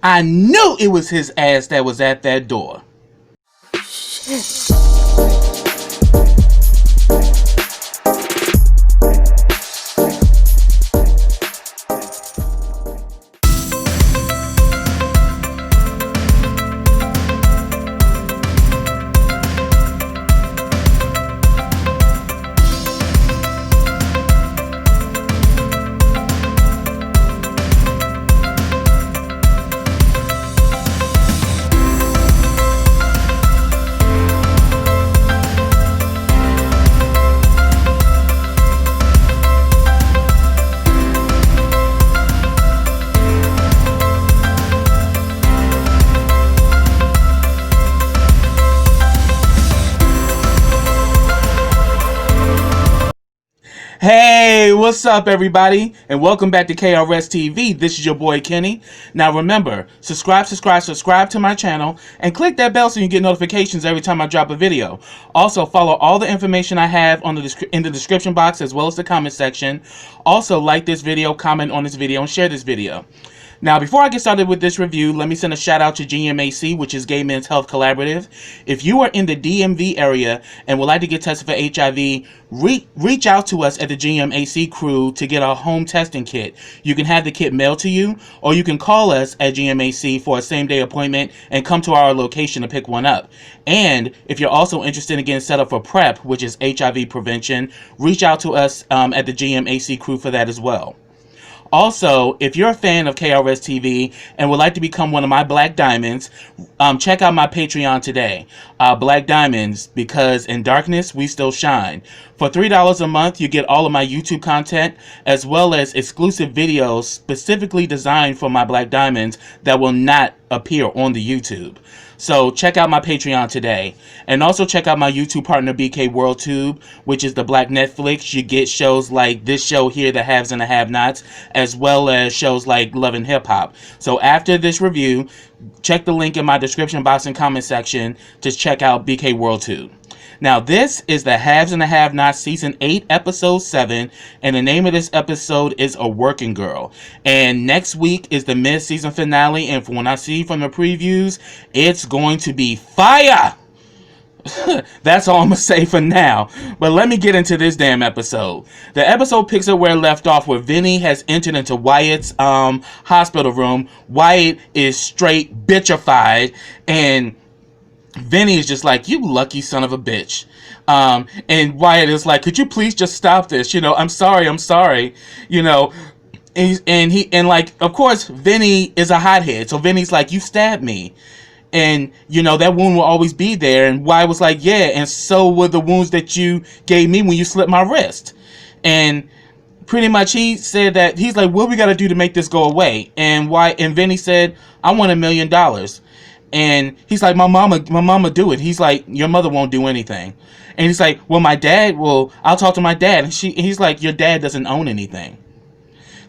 I knew it was his ass that was at that door. Hey, what's up everybody, and welcome back to KRSTV. This is your boy Kenny. Now remember, subscribe to my channel, and click that bell so you get notifications every time I drop a video. Also, follow all the information I have in the description box as well as the comment section. Also, like this video, comment on this video, and share this video. Now, before I get started with this review, let me send a shout out to GMHC, which is Gay Men's Health Collaborative. If you are in the DMV area and would like to get tested for HIV, reach out to us at the GMHC crew to get our home testing kit. You can have the kit mailed to you, or you can call us at GMHC for a same-day appointment and come to our location to pick one up. And if you're also interested in getting set up for PrEP, which is HIV prevention, reach out to us at the GMHC crew for that as well. Also, if you're a fan of KRSTV and would like to become one of my Black Diamonds, check out my Patreon today. Black Diamonds, because in darkness, we still shine. For $3 a month, you get all of my YouTube content, as well as exclusive videos specifically designed for my Black Diamonds that will not appear on the YouTube. So check out my Patreon today. And also check out my YouTube partner BK WorldTube, which is the Black Netflix. You get shows like this show here, The Haves and the Have-Nots, as well as shows like Love and Hip Hop. So after this review, check the link in my description box and comment section to check out BK WorldTube. Now, this is The Haves and the Have-Nots Season 8, Episode 7, and the name of this episode is A Working Girl. And next week is the mid-season finale, and from what I see from the previews, it's going to be fire! That's all I'm going to say for now. But let me get into this damn episode. The episode picks up where it left off, where Vinny has entered into Wyatt's hospital room. Wyatt is straight bitchified, and Vinny is just like, you lucky son of a bitch. And Wyatt is like, could you please just stop this? You know, I'm sorry. You know, and like, of course, Vinny is a hothead. So Vinny's like, you stabbed me. And, you know, that wound will always be there. And Wyatt was like, yeah, and so were the wounds that you gave me when you slit my wrist. And pretty much he said that, he's like, what we got to do to make this go away? And Vinny said, I want $1 million. And he's like, my mama do it. He's like, your mother won't do anything. And he's like, well, I'll talk to my dad. And he's like, your dad doesn't own anything.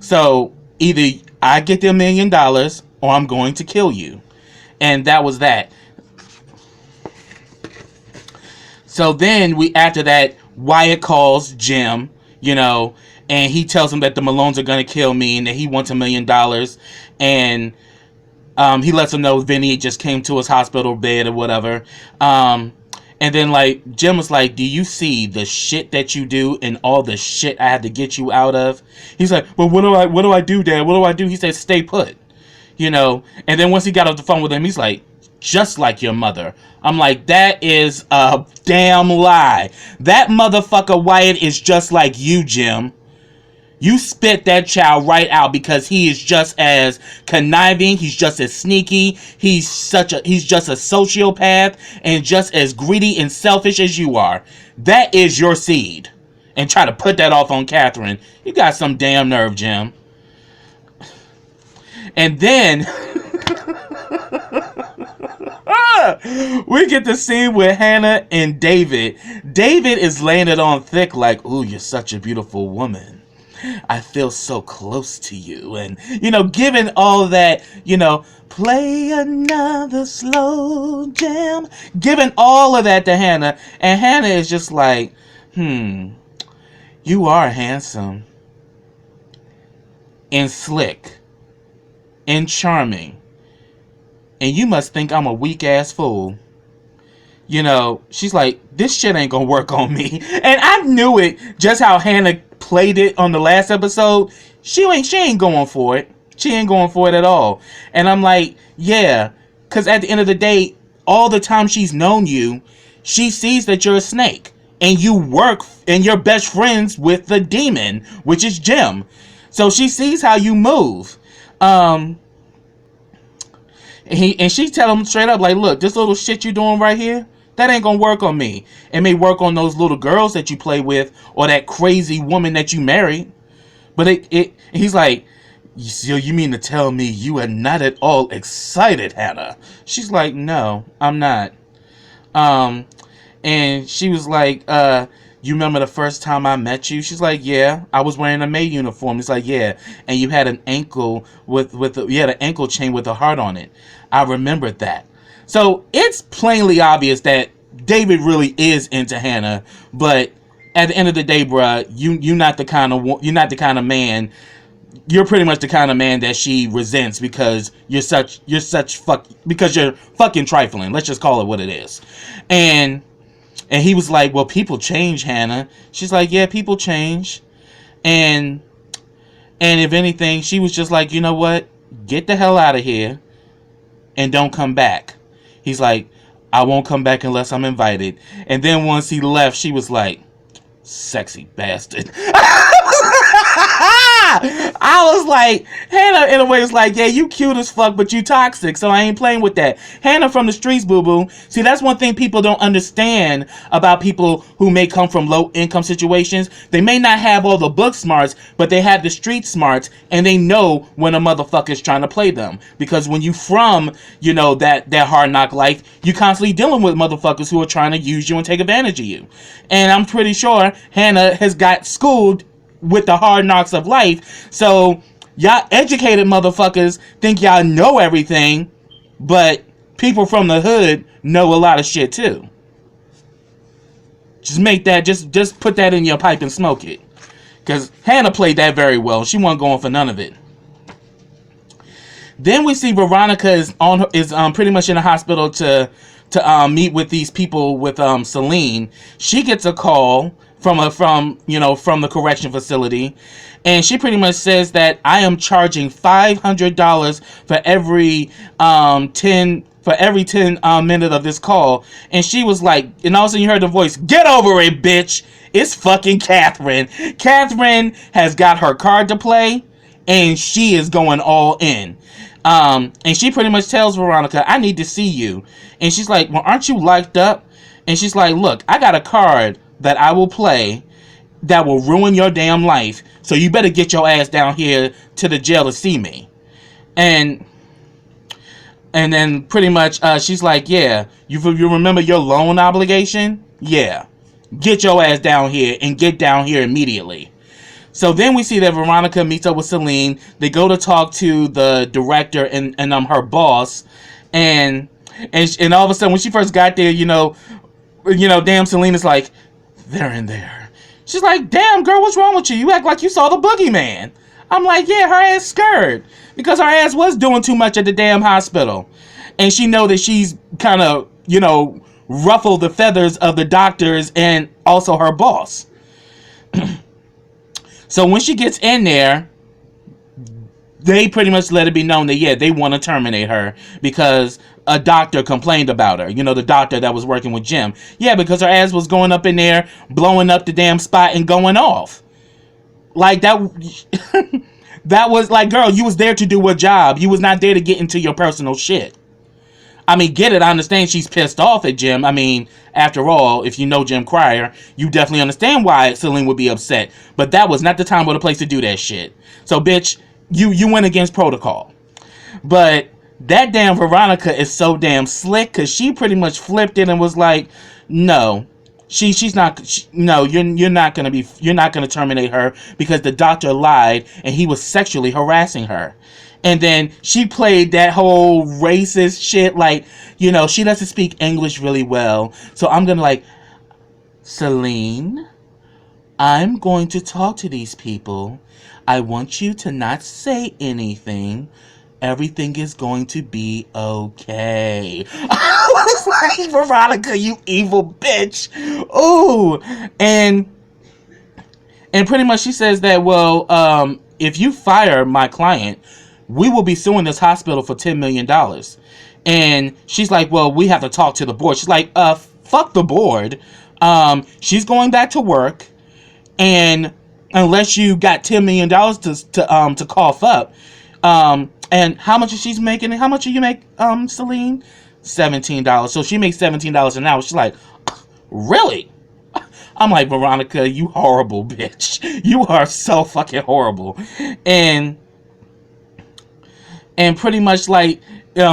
So either I get the $1 million or I'm going to kill you. And that was that. So then after that, Wyatt calls Jim, you know, and he tells him that the Malones are going to kill me and that he wants $1 million. And he lets him know Vinny just came to his hospital bed or whatever. And then, like, Jim was like, do you see the shit that you do and all the shit I had to get you out of? He's like, well, what do I do, Dad? What do I do? He said, stay put, you know. And then once he got off the phone with him, he's like, just like your mother. I'm like, that is a damn lie. That motherfucker Wyatt is just like you, Jim. You spit that child right out because he is just as conniving, he's just as sneaky, he's just a sociopath and just as greedy and selfish as you are. That is your seed. And try to put that off on Catherine. You got some damn nerve, Jim. And then we get the scene with Hannah and David. David is laying it on thick like, ooh, you're such a beautiful woman. I feel so close to you. And, you know, given all that, you know, play another slow jam. Giving all of that to Hannah. And Hannah is just like, you are handsome. And slick. And charming. and you must think I'm a weak ass fool. You know, she's like, this shit ain't gonna work on me. And I knew it, just how Hannah played it on the last episode. She ain't going for it. She ain't going for it at all. And I'm like, yeah, because at the end of the day, all the time she's known you, she sees that you're a snake. And you work, and you're best friends with the demon, which is Jim. So she sees how you move. And she tell him straight up, like, look, this little shit you doing right here, that ain't gonna work on me. It may work on those little girls that you play with, or that crazy woman that you married. But he's like, so you mean to tell me you are not at all excited, Hannah? She's like, no, I'm not. And she was like, you remember the first time I met you? She's like, yeah, I was wearing a maid uniform. He's like, yeah, and you had an ankle you had an ankle chain with a heart on it. I remembered that. So it's plainly obvious that David really is into Hannah, but at the end of the day, bruh, you're not the kind of man. You're pretty much the kind of man that she resents because you're fucking trifling. Let's just call it what it is. And he was like, well, people change, Hannah. She's like, yeah, people change. And if anything, she was just like, you know what? Get the hell out of here and don't come back. He's like, I won't come back unless I'm invited. And then once he left, she was like, sexy bastard. I was like, Hannah in a way was like, yeah, you cute as fuck, but you toxic, so I ain't playing with that. Hannah from the streets, boo-boo. See, that's one thing people don't understand about people who may come from low income situations. They may not have all the book smarts, but they have the street smarts, and they know when a motherfucker's trying to play them. Because when you from, you know, that hard knock life, you constantly dealing with motherfuckers who are trying to use you and take advantage of you. And I'm pretty sure Hannah has got schooled with the hard knocks of life. So y'all educated motherfuckers think y'all know everything, but people from the hood know a lot of shit too. Just make that, just put that in your pipe and smoke it. Because Hannah played that very well. She wasn't going for none of it. Then we see Veronica is pretty much in the hospital to meet with these people with Celine. She gets a call from the correction facility, and she pretty much says that I am charging $500 for every 10 minutes of this call. And she was like, and all of a sudden you heard the voice, get over it, bitch. It's fucking Catherine. Catherine has got her card to play, and she is going all in. And she pretty much tells Veronica, I need to see you. And she's like, well, aren't you locked up? And she's like, look, I got a card that I will play that will ruin your damn life. So you better get your ass down here to the jail to see me. And then pretty much she's like, yeah, you remember your loan obligation? Yeah. Get your ass down here and get down here immediately. So then we see that Veronica meets up with Celine. They go to talk to the director and her boss. And all of a sudden when she first got there, damn, Celine is like, they're in there. She's like, damn, girl, what's wrong with you? You act like you saw the boogeyman. I'm like, yeah, her ass scared. Because her ass was doing too much at the damn hospital. And she know that she's kind of, ruffled the feathers of the doctors and also her boss. So when she gets in there, they pretty much let it be known that, yeah, they want to terminate her because a doctor complained about her. The doctor that was working with Jim. Yeah, because her ass was going up in there, blowing up the damn spot and going off. Like, that that was like, girl, you was there to do a job. You was not there to get into your personal shit. I mean, get it. I understand she's pissed off at Jim. I mean, after all, if you know Jim Cryer, you definitely understand why Celine would be upset. But that was not the time or the place to do that shit. So, bitch, you went against protocol. But that damn Veronica is so damn slick because she pretty much flipped it and was like, no, you're not gonna terminate her because the doctor lied and he was sexually harassing her. And then she played that whole racist shit, like, she doesn't speak English really well. So I'm going to like, Celine, I'm going to talk to these people. I want you to not say anything. everything is going to be okay. I was like, Veronica, you evil bitch. Ooh. And pretty much she says that, well, if you fire my client, we will be suing this hospital for $10 million. And she's like, well, we have to talk to the board. She's like, fuck the board. She's going back to work. And unless you got $10 million to cough up, and how much is she making? How much do you make, Celine? $17. So she makes $17 an hour. She's like, really? I'm like, Veronica, you horrible bitch. You are so fucking horrible. And pretty much like,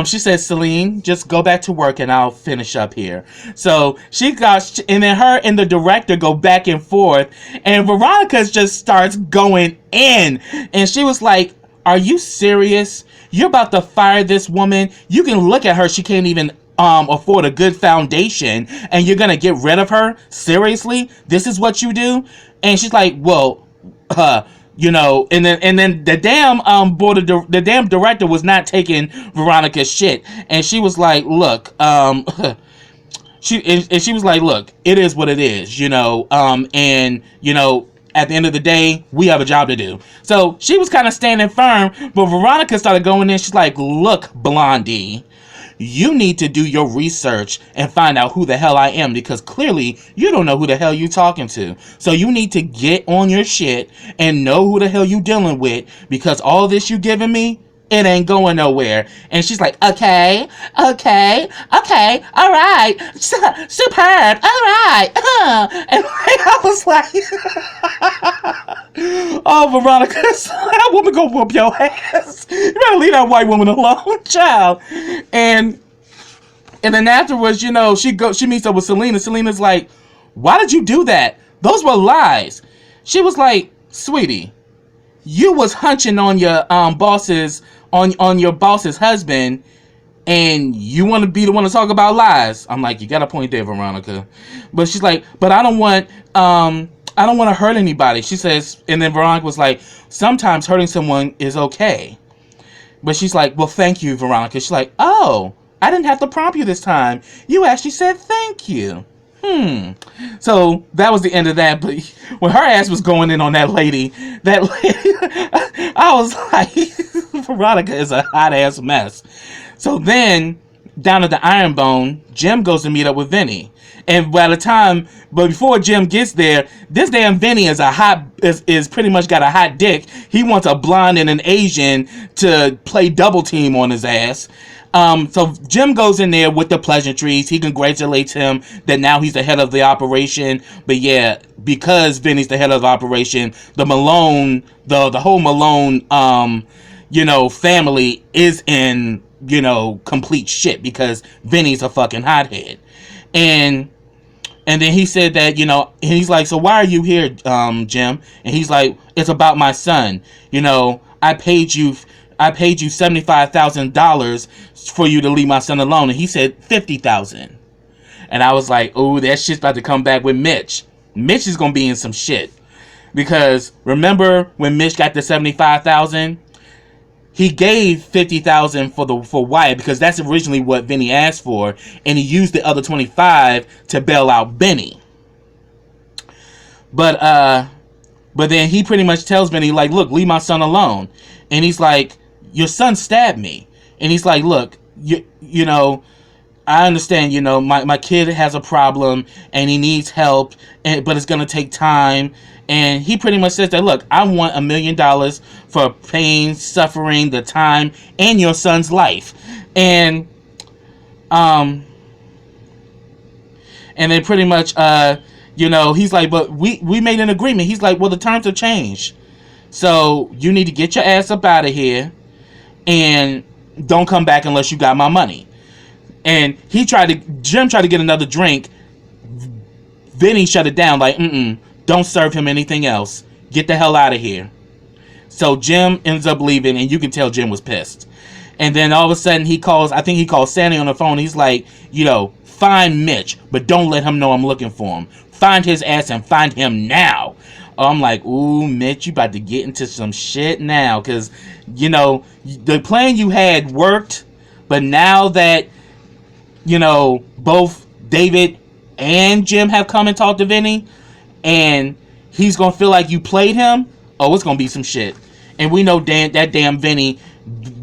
she says, Celine, just go back to work and I'll finish up here. So and then her and the director go back and forth, and Veronica just starts going in. And she was like, are you serious? You're about to fire this woman? You can look at her. She can't even afford a good foundation, and you're gonna get rid of her? Seriously? This is what you do? And she's like, well, you know, and then the damn the damn director was not taking Veronica's shit, and she was like, look, she was like, look, it is what it is, you know, and you know, at the end of the day, we have a job to do. So she was kind of standing firm, but Veronica started going in. She's like, look, Blondie, you need to do your research and find out who the hell I am, because clearly you don't know who the hell you talking to. So you need to get on your shit and know who the hell you dealing with, because all this you giving me, it ain't going nowhere. And she's like, okay, all right, superb, all right. And I was like, oh, Veronica, that woman gonna whoop your ass. You better leave that white woman alone, child. And then afterwards, you know, she meets up with Selena. Selena's like, why did you do that? Those were lies. She was like, sweetie, you was hunching on your boss's on your boss's husband, and you want to be the one to talk about lies. I'm like, you got a point there, Veronica. But she's like, but I don't want to hurt anybody. She says, and then Veronica was like, sometimes hurting someone is okay. But she's like, well, thank you, Veronica. She's like, oh, I didn't have to prompt you this time. You actually said thank you. So that was the end of that. But when her ass was going in on that lady, I was like, Veronica is a hot ass mess. So then down at the Iron Bone, Jim goes to meet up with Vinny. And but before Jim gets there, this damn Vinny is pretty much got a hot dick. He wants a blonde and an Asian to play double team on his ass. So Jim goes in there with the pleasantries. He congratulates him that now he's the head of the operation. But yeah, because Vinny's the head of the operation, the Malone, the whole Malone, you know, family is in, you know, complete shit because Vinny's a fucking hothead. And then he said that, you know, and he's like, so why are you here, Jim? And he's like, it's about my son. You know, I paid you $75,000 for you to leave my son alone. And he said $50,000. And I was like, oh, that shit's about to come back with Mitch. Mitch is going to be in some shit. Because remember when Mitch got the $75,000? He gave $50,000 for Wyatt because that's originally what Vinny asked for. And he used the other $25,000 to bail out Benny. But then he pretty much tells Benny, like, look, leave my son alone. And he's like, your son stabbed me. And he's like, look, you know, I understand, you know, my kid has a problem and he needs help, but it's going to take time. And he pretty much says that, look, I want $1 million for pain, suffering, the time, and your son's life. And then pretty much, you know, he's like, but we made an agreement. He's like, well, the terms have changed. So you need to get your ass up out of here and don't come back unless you got my money. And Jim tried to get another drink. Vinny shut it down like, don't serve him anything else. Get the hell out of here. So Jim ends up leaving, and you can tell Jim was pissed. And then all of a sudden I think he calls Sandy on the phone. He's like, you know, find Mitch, but don't let him know I'm looking for him. Find his ass and find him now. I'm like, ooh, Mitch, you about to get into some shit now, because, you know, the plan you had worked, but now that, you know, both David and Jim have come and talked to Vinny, and he's gonna feel like you played him, oh, it's gonna be some shit. And we know that damn Vinny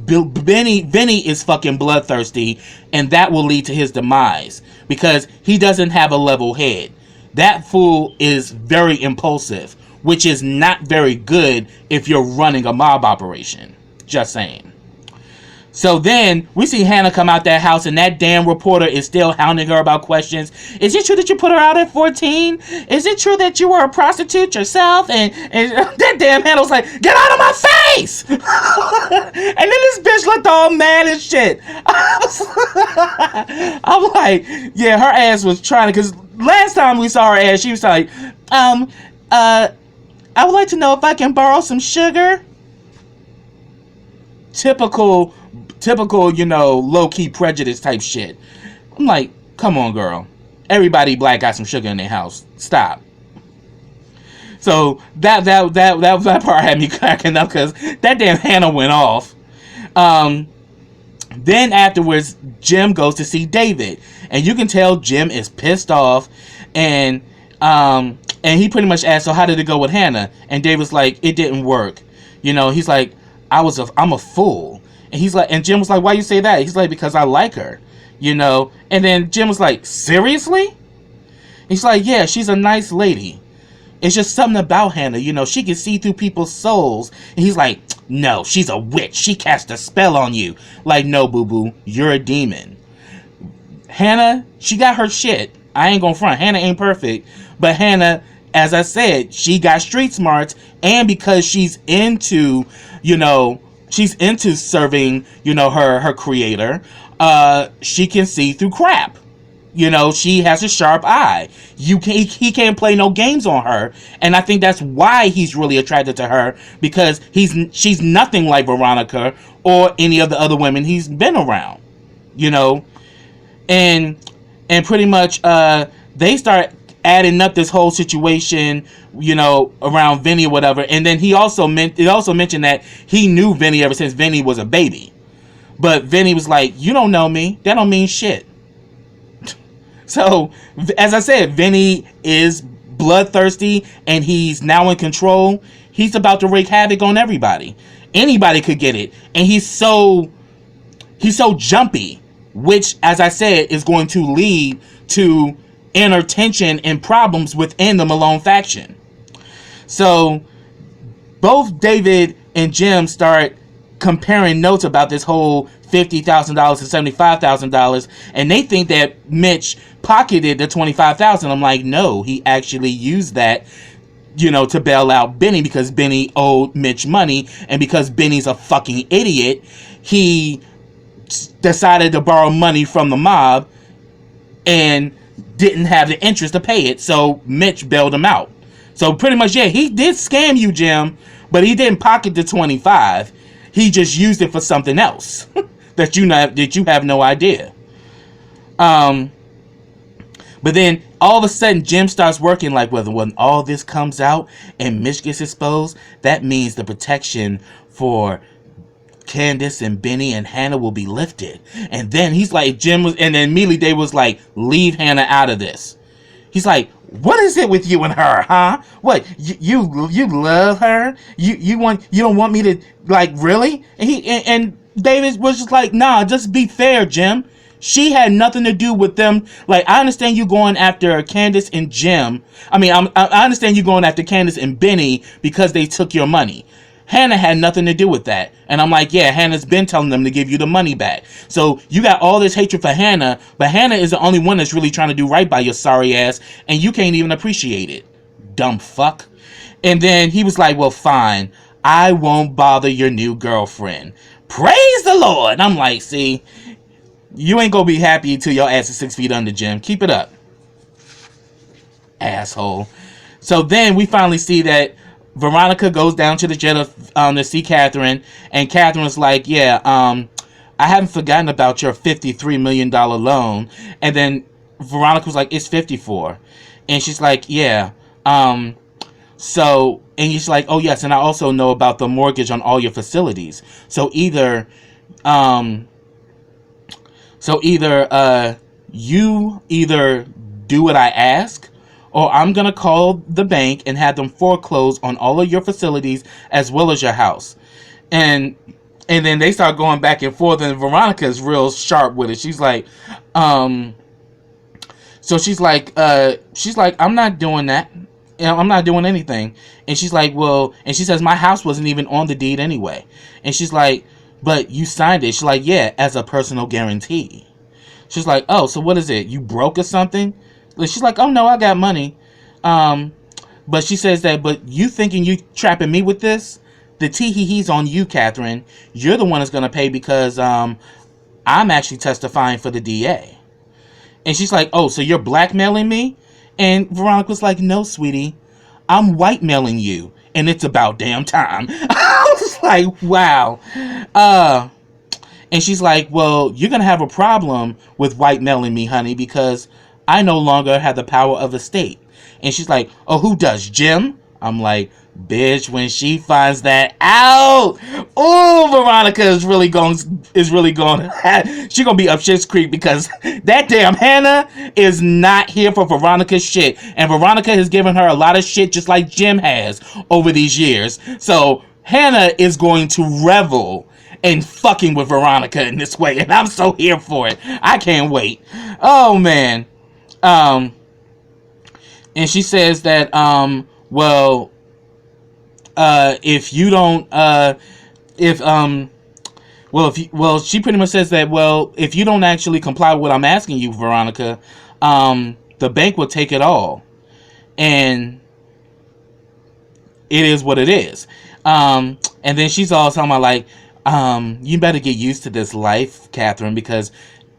is fucking bloodthirsty, and that will lead to his demise because he doesn't have a level head. That fool is very impulsive, which is not very good if you're running a mob operation. Just saying. So then we see Hannah come out that house, and that damn reporter is still hounding her about questions. Is it true that you put her out at 14? Is it true that you were a prostitute yourself? And that damn Hannah was like, get out of my face! And then this bitch looked all mad and shit. I'm like, yeah, her ass was trying to, because last time we saw her ass, she was like, I would like to know if I can borrow some sugar. Typical, you know, low-key prejudice type shit. I'm like, come on, girl. Everybody black got some sugar in their house. Stop. So that part had me cracking up because that damn Hannah went off. Then afterwards, Jim goes to see David, and you can tell Jim is pissed off, and he pretty much asked, so how did it go with Hannah? And David's like, it didn't work. You know, he's like, I'm a fool. And Jim was like, why you say that? He's like, because I like her, you know? And then Jim was like, seriously? He's like, yeah, she's a nice lady. It's just something about Hannah, you know, she can see through people's souls. And he's like, no, she's a witch. She cast a spell on you. Like, no, boo-boo, you're a demon. Hannah, she got her shit. I ain't gonna front. Hannah ain't perfect. But Hannah, as I said, she got street smarts. And because she's into, you know, she's into serving, you know, her creator, she can see through crap. You know, she has a sharp eye. He can't play no games on her, and I think that's why he's really attracted to her, because she's nothing like Veronica or any of the other women he's been around. You know, and pretty much they start adding up this whole situation, you know, around Vinny or whatever. And then it also mentioned that he knew Vinny ever since Vinny was a baby. But Vinny was like, you don't know me. That don't mean shit. So, as I said, Vinny is bloodthirsty, and he's now in control. He's about to wreak havoc on everybody. Anybody could get it. And he's so jumpy, which, as I said, is going to lead to inner tension and problems within the Malone faction. So both David and Jim start comparing notes about this whole $50,000 to $75,000, and they think that Mitch pocketed the $25,000. I'm like, no, he actually used that, you know, to bail out Benny, because Benny owed Mitch money, and because Benny's a fucking idiot, he decided to borrow money from the mob and didn't have the interest to pay it, so Mitch bailed him out. So pretty much, yeah, he did scam you, Jim, but he didn't pocket the 25. He just used it for something else that you have no idea. But then all of a sudden, Jim starts working like, well, when all this comes out and Mitch gets exposed, that means the protection for Candace and Benny and Hannah will be lifted. And then he's like, and then immediately Dave was like, leave Hannah out of this. He's like, what is it with you and her, huh? What, you love her? You don't want me to, like, really? And David was just like, nah, just be fair, Jim. She had nothing to do with them. Like, I understand you going after Candace and Jim. I mean, I understand you going after Candace and Benny because they took your money. Hannah had nothing to do with that. And I'm like, yeah, Hannah's been telling them to give you the money back. So you got all this hatred for Hannah, but Hannah is the only one that's really trying to do right by your sorry ass, and you can't even appreciate it. Dumb fuck. And then he was like, well, fine. I won't bother your new girlfriend. Praise the Lord. And I'm like, see, you ain't gonna be happy till your ass is 6 feet under, Jim. Keep it up. Asshole. So then we finally see that Veronica goes down to the jail to see Catherine, and Catherine's like, yeah, I haven't forgotten about your $53 million loan. And then Veronica was like, it's 54. And she's like, yeah, So, and she's like, oh yes, and I also know about the mortgage on all your facilities. So um, either you either do what I ask, or I'm gonna call the bank and have them foreclose on all of your facilities as well as your house. And and then they start going back and forth, and Veronica's real sharp with it. Um, she's like, I'm not doing that. You know, I'm not doing anything. And she's like, well, and she says, my house wasn't even on the deed anyway. And she's like, but you signed it. She's like, yeah, as a personal guarantee. She's like, oh, so what is it? You broke or something? She's like, oh no, I got money. Um, but she says that, but you thinking you trapping me with this? The tee-hee-hee's on you, Catherine. You're the one that's gonna pay because I'm actually testifying for the DA. And she's like, oh, so you're blackmailing me? And Veronica was like, no, sweetie, I'm whitemailing you, and it's about damn time. I was like, wow. And she's like, well, you're going to have a problem with whitemailing me, honey, because I no longer have the power of the state. And she's like, oh, who does, Jim? I'm like, bitch, when she finds that out, oh, Veronica is really going, she gonna be up shit's creek, because that damn Hannah is not here for Veronica's shit, and Veronica has given her a lot of shit just like Jim has over these years. So Hannah is going to revel in fucking with Veronica in this way, and I'm so here for it. I can't wait. Oh man. And she says that well, if you don't, she pretty much says that, well, if you don't actually comply with what I'm asking you, Veronica, the bank will take it all, and it is what it is. And then she's all talking about like, you better get used to this life, Catherine, because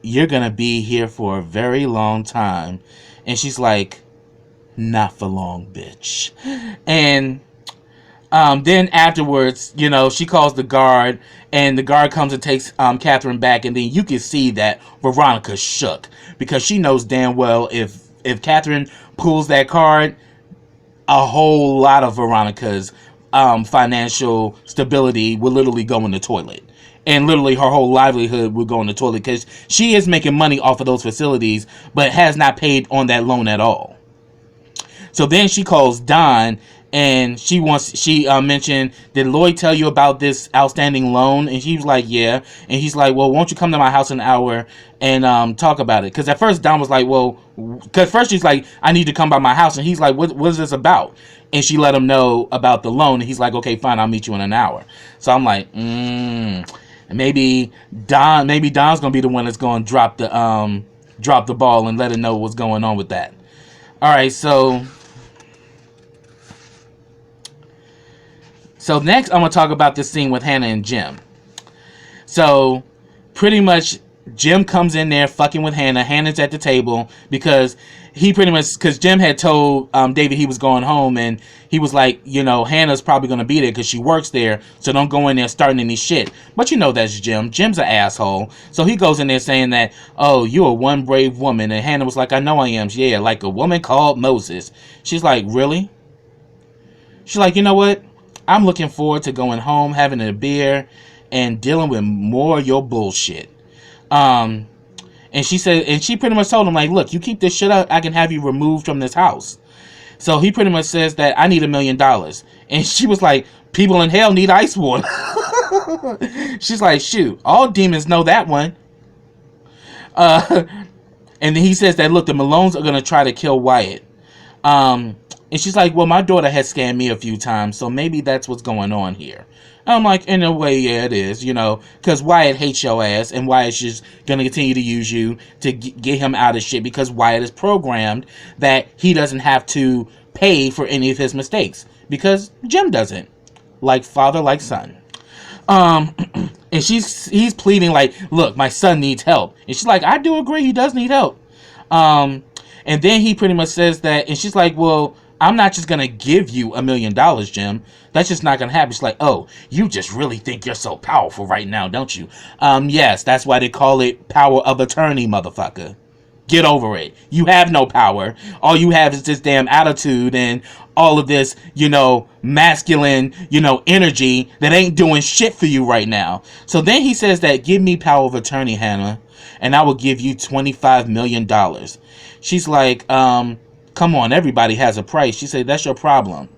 you're gonna be here for a very long time. And she's like, not for long, bitch. And then afterwards, you know, she calls the guard, and the guard comes and takes Catherine back, and then you can see that Veronica shook, because she knows damn well if Catherine pulls that card, a whole lot of Veronica's financial stability will literally go in the toilet. And literally her whole livelihood will go in the toilet, because she is making money off of those facilities, but has not paid on that loan at all. So then she calls Don, and she mentioned, did Lloyd tell you about this outstanding loan? And she was like, yeah. And he's like, well, won't you come to my house in an hour and talk about it? Because at first Don was like, well, because first she's like, I need to come by my house. And he's like, what is this about? And she let him know about the loan. And he's like, okay, fine, I'll meet you in an hour. So I'm like, maybe Don's gonna be the one that's gonna drop the ball and let her know what's going on with that. All right, so next I'm gonna talk about this scene with Hannah and Jim. So pretty much Jim comes in there fucking with Hannah. Hannah's at the table because Jim had told David he was going home, and he was like, you know, Hannah's probably going to be there because she works there, so don't go in there starting any shit. But you know that's Jim. Jim's an asshole. So he goes in there saying that, oh, you are one brave woman. And Hannah was like, I know I am. Yeah, like a woman called Moses. She's like, really? She's like, you know what? I'm looking forward to going home, having a beer, and dealing with more of your bullshit. And she said, and she pretty much told him, like, look, you keep this shit up, I can have you removed from this house. So he pretty much says that I need $1 million. And she was like, people in hell need ice water. She's like, shoot, all demons know that one. And then he says that, look, the Malones are going to try to kill Wyatt. And she's like, well, my daughter has scammed me a few times, so maybe that's what's going on here. And I'm like, in a way, yeah, it is, you know, because Wyatt hates your ass, and Wyatt's just going to continue to use you to get him out of shit, because Wyatt is programmed that he doesn't have to pay for any of his mistakes, because Jim doesn't. Like father, like son. And he's pleading like, look, my son needs help. And she's like, I do agree, he does need help. And then he pretty much says that, and she's like, well, I'm not just going to give you $1 million, Jim. That's just not going to happen. She's like, oh, you just really think you're so powerful right now, don't you? Yes, that's why they call it power of attorney, motherfucker. Get over it. You have no power. All you have is this damn attitude and all of this, masculine, energy that ain't doing shit for you right now. So then he says that, give me power of attorney, Hannah, and I will give you $25 million. She's like, come on, everybody has a price. She said, that's your problem.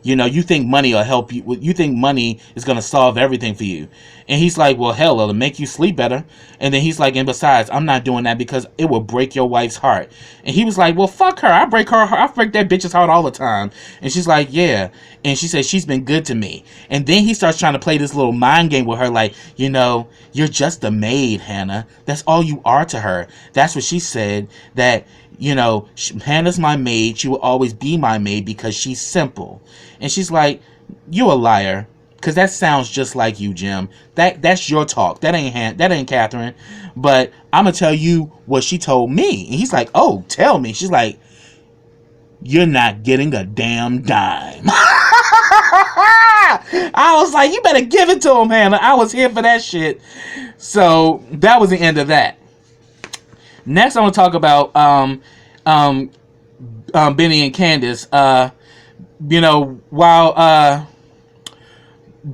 You think money will help you. You think money is going to solve everything for you. And he's like, well, hell, it'll make you sleep better. And then he's like, and besides, I'm not doing that because it will break your wife's heart. And he was like, well, fuck her. I break her heart. I break that bitch's heart all the time. And she's like, yeah. And she said, she's been good to me. And then he starts trying to play this little mind game with her. Like, you're just a maid, Hannah. That's all you are to her. That's what she said, that, Hannah's my maid. She will always be my maid because she's simple. And she's like, you a liar. Because that sounds just like you, Jim. That's your talk. That ain't Catherine. But I'm going to tell you what she told me. And he's like, oh, tell me. She's like, you're not getting a damn dime. I was like, you better give it to him, Hannah. I was here for that shit. So that was the end of that. Next, I want to talk about Benny and Candace. While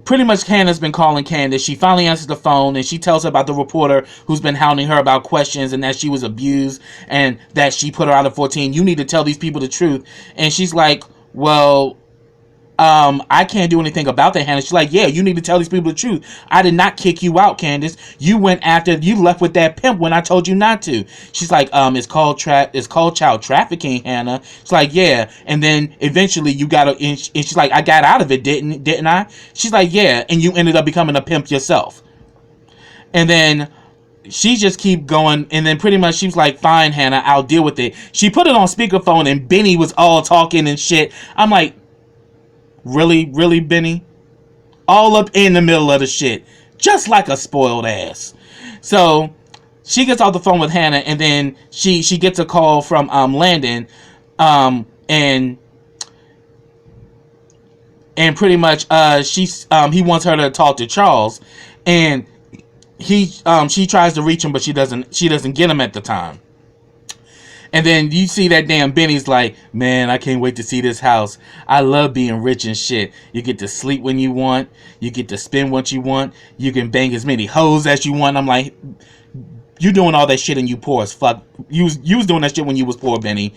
pretty much Hannah's been calling Candace, she finally answers the phone and she tells her about the reporter who's been hounding her about questions and that she was abused and that she put her out of 14. You need to tell these people the truth. And she's like, well, I can't do anything about that, Hannah. She's like, yeah, you need to tell these people the truth. I did not kick you out, Candace. You left with that pimp when I told you not to. She's like, it's called child trafficking, Hannah. It's like, yeah. And then eventually you and she's like, I got out of it, didn't I? She's like, yeah. And you ended up becoming a pimp yourself. And then she just keep going, and then pretty much she was like, fine, Hannah, I'll deal with it. She put it on speakerphone and Benny was all talking and shit. I'm like, really, Benny? All up in the middle of the shit. Just like a spoiled ass. So she gets off the phone with Hannah, and then she gets a call from Landon, and pretty much he wants her to talk to Charles, and she tries to reach him, but she doesn't get him at the time. And then you see that damn Benny's like, man, I can't wait to see this house. I love being rich and shit. You get to sleep when you want. You get to spend what you want. You can bang as many hoes as you want. I'm like, you doing all that shit and you poor as fuck. You was doing that shit when you was poor, Benny.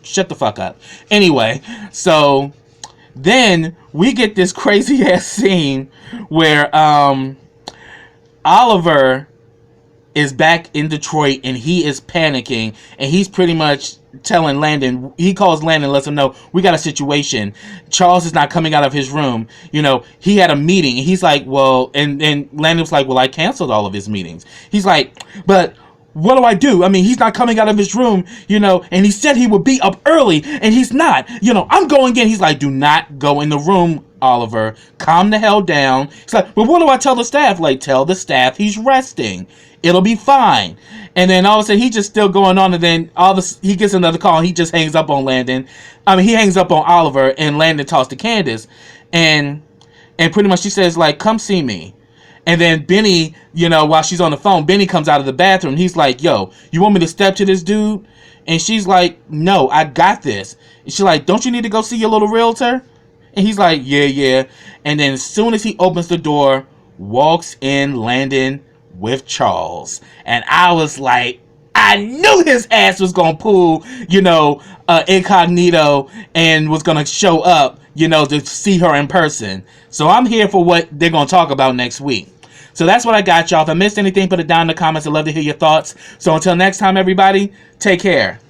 Shut the fuck up. Anyway, so then we get this crazy ass scene where Oliver is back in Detroit and he is panicking and he's pretty much telling Landon, he calls Landon, lets him know, we got a situation. Charles is not coming out of his room. He had a meeting and he's like, well, and Landon was like, well, I canceled all of his meetings. He's like, but what do I do? I mean, he's not coming out of his room, and he said he would be up early and he's not, I'm going in. He's like, do not go in the room, Oliver. Calm the hell down. He's like, well, what do I tell the staff? Like, tell the staff he's resting. It'll be fine. And then all of a sudden, he's just still going on. And then he gets another call. And he just hangs up on Landon. He hangs up on Oliver. And Landon talks to Candace. And pretty much she says, like, come see me. And then Benny, while she's on the phone, Benny comes out of the bathroom. He's like, yo, you want me to step to this dude? And she's like, no, I got this. And she's like, don't you need to go see your little realtor? And he's like, yeah. And then as soon as he opens the door, walks in Landon with Charles. And I was like, I knew his ass was gonna pull, incognito and was gonna show up, to see her in person. So I'm here for what they're gonna talk about next week. So that's what I got, y'all. If I missed anything, put it down in the comments. I'd love to hear your thoughts. So until next time, everybody, take care.